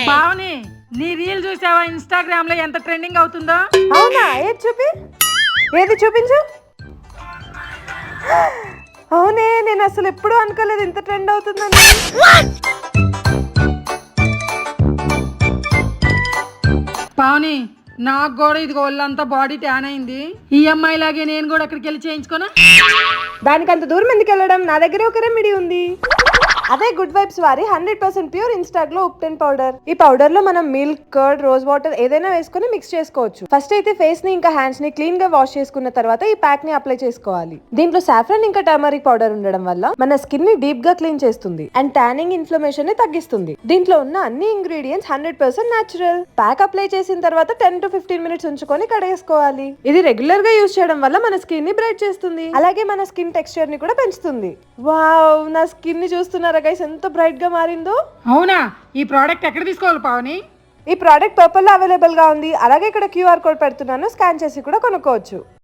పావని, నీ రీల్ చూసావా ఇన్స్టాగ్రామ్ లో ఎంత ట్రెండింగ్ అవుతుందో? అవునా? ఏది చూపించు. అవునే, నేను అసలు ఎప్పుడూ అనుకోలేదు ఇంత ట్రెండ్ అవుతుందని. పావని, నాకు కూడా ఇదిగో ఒళ్ళంతా బాడీ ట్యాన్ అయింది. ఈఎంఐ లాగే నేను కూడా అక్కడికి వెళ్ళి చేయించుకోనా? దానికి అంత దూరం ఎందుకు వెళ్ళడం? నా దగ్గర ఒక రెమెడీ ఉంది. అదే గుడ్ వైబ్స్ వారి 100% ప్యూర్ ఇన్స్టాగ్లో ఉప్టెన్ పౌడర్. ఈ పౌడర్ లో మనం మిల్క్, కర్డ్, రోజ్ వాటర్ ఏదైనా వేసుకుని మిక్స్ చేసుకోవచ్చు. ఫస్ట్ అయితే ఫేస్ ని ఇంకా హ్యాండ్స్ ని క్లీన్ గా వాష్ చేసుకున్న తర్వాత ఈ ప్యాక్ ని అప్లై చేసుకోవాలి. దీంట్లో సాఫ్రన్ ఇంకా టర్మరిక్ పౌడర్ ఉండడం వల్ల మన స్కిన్ ని డీప్ గా క్లీన్ చేస్తుంది అండ్ టానింగ్ ఇన్ఫ్లమేషన్ ని తగ్గిస్తుంది. దీంట్లో ఉన్న అన్ని ఇంగ్రీడియంట్స్ 100% న్యాచురల్. ప్యాక్ అప్లై చేసిన తర్వాత 10 to 15 minutes ఉంచుకొని కడిగేసుకోవాలి. ఇది రెగ్యులర్ గా యూజ్ చేయడం వల్ల మన స్కిన్ ని బ్రైట్ చేస్తుంది, అలాగే మన స్కిన్ టెక్స్చర్ ని కూడా పెంచుతుంది. వావ్, నా స్కిన్ ని చూస్తున్నారా గైస్ ఎంత బ్రైట్ గా మారిందో? అవునా? ఈ ప్రోడక్ట్ ఎక్కడ తీసుకోవాలి పావని? ఈ ప్రోడక్ట్ పర్పుల్ లో అవైలబుల్ గా ఉంది. అలాగే ఇక్కడ QR కోడ్ పెడుతున్నాను, స్కాన్ చేసి కూడా కొనుక్కోవచ్చు.